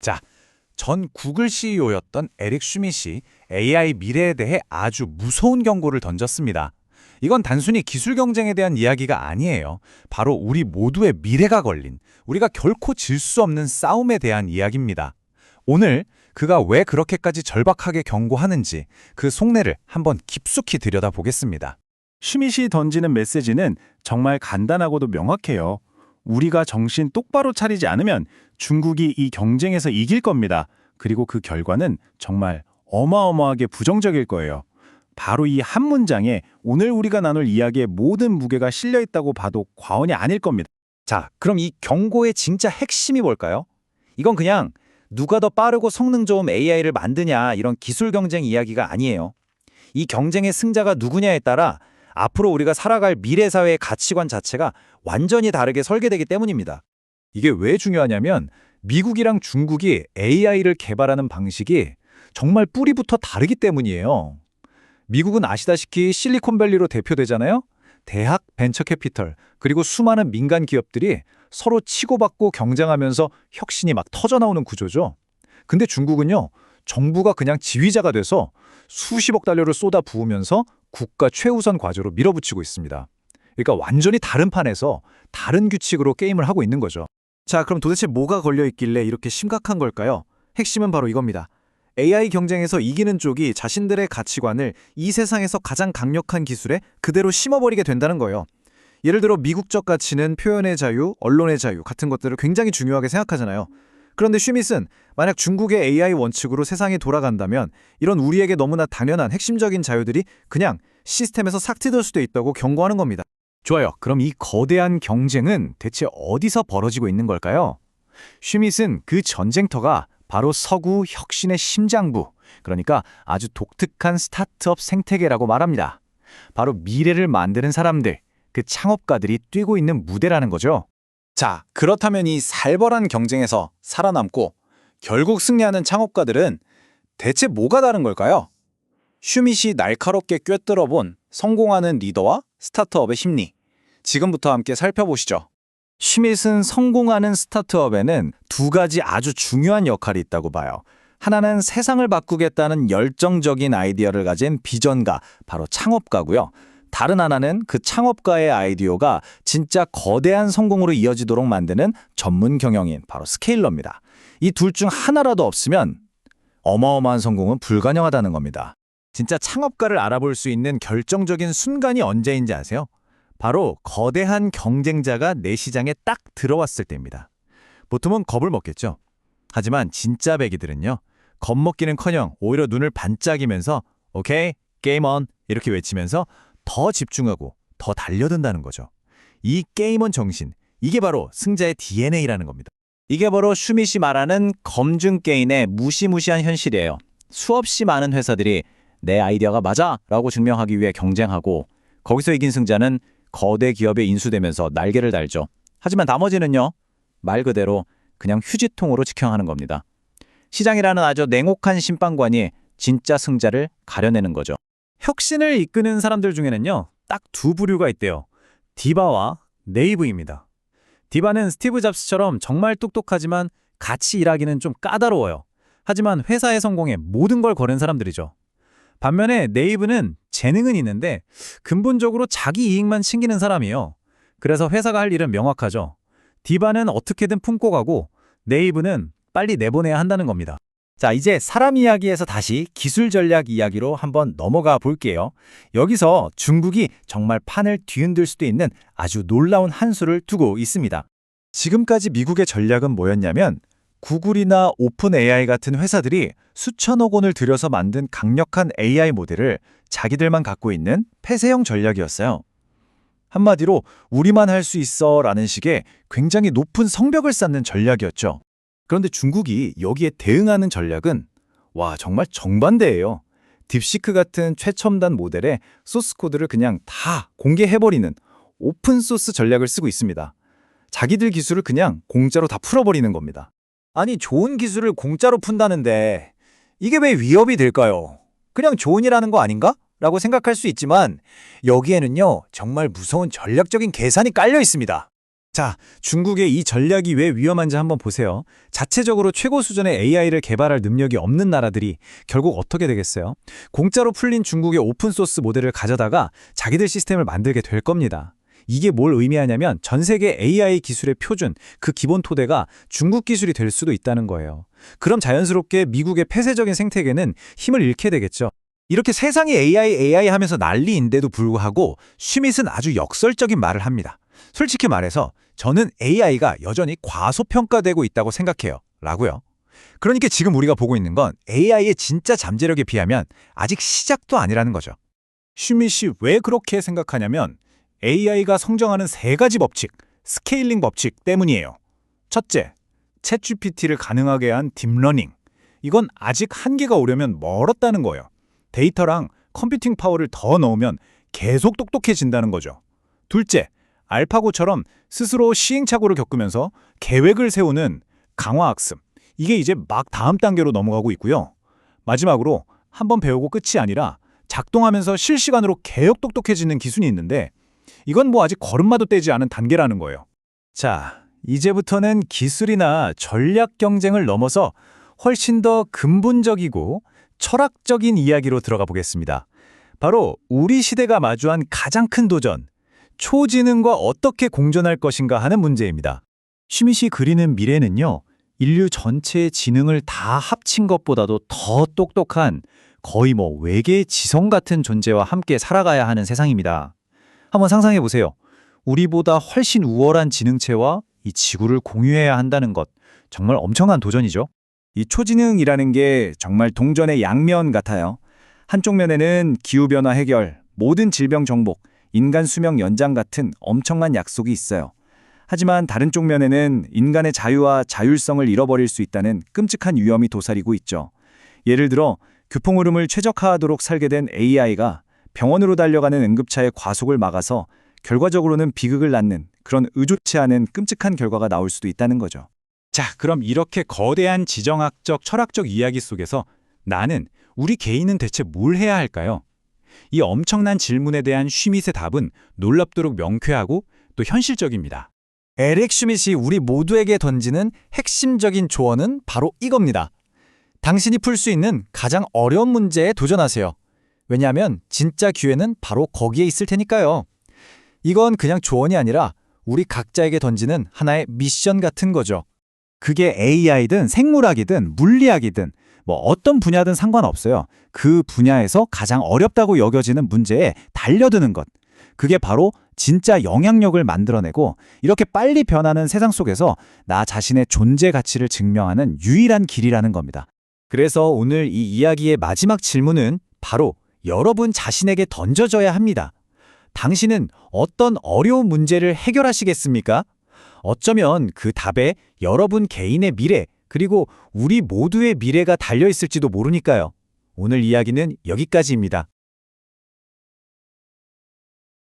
자, 전 구글 CEO였던 에릭 슈밋이 AI 미래에 대해 아주 무서운 경고를 던졌습니다. 이건 단순히 기술 경쟁에 대한 이야기가 아니에요. 바로 우리 모두의 미래가 걸린, 우리가 결코 질 수 없는 싸움에 대한 이야기입니다. 오늘 그가 왜 그렇게까지 절박하게 경고하는지 그 속내를 한번 깊숙이 들여다보겠습니다. 슈밋이 던지는 메시지는 정말 간단하고도 명확해요. 우리가 정신 똑바로 차리지 않으면 중국이 이 경쟁에서 이길 겁니다. 그리고 그 결과는 정말 어마어마하게 부정적일 거예요. 바로 이 한 문장에 오늘 우리가 나눌 이야기의 모든 무게가 실려 있다고 봐도 과언이 아닐 겁니다. 자, 그럼 이 경고의 진짜 핵심이 뭘까요? 이건 그냥 누가 더 빠르고 성능 좋은 AI를 만드냐 이런 기술 경쟁 이야기가 아니에요. 이 경쟁의 승자가 누구냐에 따라 앞으로 우리가 살아갈 미래 사회의 가치관 자체가 완전히 다르게 설계되기 때문입니다. 이게 왜 중요하냐면 미국이랑 중국이 AI를 개발하는 방식이 정말 뿌리부터 다르기 때문이에요. 미국은 아시다시피 실리콘밸리로 대표되잖아요. 대학, 벤처캐피털, 그리고 수많은 민간 기업들이 서로 치고받고 경쟁하면서 혁신이 막 터져나오는 구조죠. 근데 중국은요, 정부가 그냥 지휘자가 돼서 수십억 달러를 쏟아 부으면서 국가 최우선 과제로 밀어붙이고 있습니다. 그러니까 완전히 다른 판에서 다른 규칙으로 게임을 하고 있는 거죠. 자, 그럼 도대체 뭐가 걸려 있길래 이렇게 심각한 걸까요? 핵심은 바로 이겁니다. AI 경쟁에서 이기는 쪽이 자신들의 가치관을 이 세상에서 가장 강력한 기술에 그대로 심어버리게 된다는 거예요. 예를 들어 미국적 가치는 표현의 자유, 언론의 자유 같은 것들을 굉장히 중요하게 생각하잖아요. 그런데 슈밋은 만약 중국의 AI 원칙으로 세상이 돌아간다면 이런 우리에게 너무나 당연한 핵심적인 자유들이 그냥 시스템에서 삭제될 수도 있다고 경고하는 겁니다. 좋아요. 그럼 이 거대한 경쟁은 대체 어디서 벌어지고 있는 걸까요? 슈밋은 그 전쟁터가 바로 서구 혁신의 심장부, 그러니까 아주 독특한 스타트업 생태계라고 말합니다. 바로 미래를 만드는 사람들, 그 창업가들이 뛰고 있는 무대라는 거죠. 자, 그렇다면 이 살벌한 경쟁에서 살아남고 결국 승리하는 창업가들은 대체 뭐가 다른 걸까요? 슈밋이 날카롭게 꿰뚫어본 성공하는 리더와 스타트업의 심리. 지금부터 함께 살펴보시죠. 슈밋은 성공하는 스타트업에는 두 가지 아주 중요한 역할이 있다고 봐요. 하나는 세상을 바꾸겠다는 열정적인 아이디어를 가진 비전가, 바로 창업가고요. 다른 하나는 그 창업가의 아이디어가 진짜 거대한 성공으로 이어지도록 만드는 전문 경영인, 바로 스케일러입니다. 이 둘 중 하나라도 없으면 어마어마한 성공은 불가능하다는 겁니다. 진짜 창업가를 알아볼 수 있는 결정적인 순간이 언제인지 아세요? 바로 거대한 경쟁자가 내 시장에 딱 들어왔을 때입니다. 보통은 겁을 먹겠죠. 하지만 진짜 배기들은요, 겁먹기는커녕 오히려 눈을 반짝이면서 오케이, 게임 온 이렇게 외치면서 더 집중하고 더 달려든다는 거죠. 이 게임온 정신, 이게 바로 승자의 DNA라는 겁니다. 이게 바로 슈밋이 말하는 검증게임의 무시무시한 현실이에요. 수없이 많은 회사들이 내 아이디어가 맞아! 라고 증명하기 위해 경쟁하고 거기서 이긴 승자는 거대 기업에 인수되면서 날개를 달죠. 하지만 나머지는요, 말 그대로 그냥 휴지통으로 직행하는 겁니다. 시장이라는 아주 냉혹한 심판관이 진짜 승자를 가려내는 거죠. 혁신을 이끄는 사람들 중에는요, 딱 두 부류가 있대요. 디바와 네이브입니다. 디바는 스티브 잡스처럼 정말 똑똑하지만 같이 일하기는 좀 까다로워요. 하지만 회사의 성공에 모든 걸 거는 사람들이죠. 반면에 네이브는 재능은 있는데 근본적으로 자기 이익만 챙기는 사람이에요. 그래서 회사가 할 일은 명확하죠. 디바는 어떻게든 품고 가고 네이브는 빨리 내보내야 한다는 겁니다. 자, 이제 사람 이야기에서 다시 기술 전략 이야기로 한번 넘어가 볼게요. 여기서 중국이 정말 판을 뒤흔들 수도 있는 아주 놀라운 한 수를 두고 있습니다. 지금까지 미국의 전략은 뭐였냐면 구글이나 오픈 AI 같은 회사들이 수천억 원을 들여서 만든 강력한 AI 모델을 자기들만 갖고 있는 폐쇄형 전략이었어요. 한마디로 우리만 할 수 있어 라는 식의 굉장히 높은 성벽을 쌓는 전략이었죠. 그런데 중국이 여기에 대응하는 전략은 정말 정반대예요. 딥시크 같은 최첨단 모델의 소스 코드를 그냥 다 공개해버리는 오픈소스 전략을 쓰고 있습니다. 자기들 기술을 그냥 공짜로 다 풀어버리는 겁니다. 아니, 좋은 기술을 공짜로 푼다는데 이게 왜 위협이 될까요? 그냥 좋은 일하는 거 아닌가? 라고 생각할 수 있지만 여기에는요, 정말 무서운 전략적인 계산이 깔려 있습니다. 자, 중국의 이 전략이 왜 위험한지 한번 보세요. 자체적으로 최고 수준의 AI를 개발할 능력이 없는 나라들이 결국 어떻게 되겠어요? 공짜로 풀린 중국의 오픈소스 모델을 가져다가 자기들 시스템을 만들게 될 겁니다. 이게 뭘 의미하냐면 전 세계 AI 기술의 표준, 그 기본 토대가 중국 기술이 될 수도 있다는 거예요. 그럼 자연스럽게 미국의 폐쇄적인 생태계는 힘을 잃게 되겠죠. 이렇게 세상이 AI 하면서 난리인데도 불구하고 슈밋은 아주 역설적인 말을 합니다. 솔직히 말해서 저는 AI가 여전히 과소평가되고 있다고 생각해요. 라고요. 그러니까 지금 우리가 보고 있는 건 AI의 진짜 잠재력에 비하면 아직 시작도 아니라는 거죠. 슈밋이 왜 그렇게 생각하냐면 AI가 성장하는 3가지 법칙, 스케일링 법칙 때문이에요. 첫째, 챗GPT를 가능하게 한 딥러닝. 이건 아직 한계가 오려면 멀었다는 거예요. 데이터랑 컴퓨팅 파워를 더 넣으면 계속 똑똑해진다는 거죠. 둘째, 알파고처럼 스스로 시행착오를 겪으면서 계획을 세우는 강화학습. 이게 이제 막 다음 단계로 넘어가고 있고요. 마지막으로 한번 배우고 끝이 아니라 작동하면서 실시간으로 계속 똑똑해지는 기술이 있는데 이건 뭐 아직 걸음마도 떼지 않은 단계라는 거예요. 자, 이제부터는 기술이나 전략 경쟁을 넘어서 훨씬 더 근본적이고 철학적인 이야기로 들어가 보겠습니다. 바로 우리 시대가 마주한 가장 큰 도전, 초지능과 어떻게 공존할 것인가 하는 문제입니다. 슈밋이 그리는 미래는요, 인류 전체의 지능을 다 합친 것보다도 더 똑똑한 거의 외계의 지성 같은 존재와 함께 살아가야 하는 세상입니다. 한번 상상해 보세요. 우리보다 훨씬 우월한 지능체와 이 지구를 공유해야 한다는 것, 정말 엄청난 도전이죠. 이 초지능이라는 게 정말 동전의 양면 같아요. 한쪽 면에는 기후변화 해결, 모든 질병 정복, 인간 수명 연장 같은 엄청난 약속이 있어요. 하지만 다른 쪽 면에는 인간의 자유와 자율성을 잃어버릴 수 있다는 끔찍한 위험이 도사리고 있죠. 예를 들어 교통흐름을 최적화하도록 설계된 AI가 병원으로 달려가는 응급차의 과속을 막아서 결과적으로는 비극을 낳는 그런 의젓치 않은 끔찍한 결과가 나올 수도 있다는 거죠. 자, 그럼 이렇게 거대한 지정학적, 철학적 이야기 속에서 나는, 우리 개인은 대체 뭘 해야 할까요? 이 엄청난 질문에 대한 슈밋의 답은 놀랍도록 명쾌하고 또 현실적입니다. 에릭 슈밋이 우리 모두에게 던지는 핵심적인 조언은 바로 이겁니다. 당신이 풀 수 있는 가장 어려운 문제에 도전하세요. 왜냐하면 진짜 기회는 바로 거기에 있을 테니까요. 이건 그냥 조언이 아니라 우리 각자에게 던지는 하나의 미션 같은 거죠. 그게 AI든 생물학이든 물리학이든 어떤 분야든 상관없어요. 그 분야에서 가장 어렵다고 여겨지는 문제에 달려드는 것. 그게 바로 진짜 영향력을 만들어내고 이렇게 빨리 변하는 세상 속에서 나 자신의 존재 가치를 증명하는 유일한 길이라는 겁니다. 그래서 오늘 이 이야기의 마지막 질문은 바로 여러분 자신에게 던져져야 합니다. 당신은 어떤 어려운 문제를 해결하시겠습니까? 어쩌면 그 답에 여러분 개인의 미래, 그리고 우리 모두의 미래가 달려있을지도 모르니까요. 오늘 이야기는 여기까지입니다.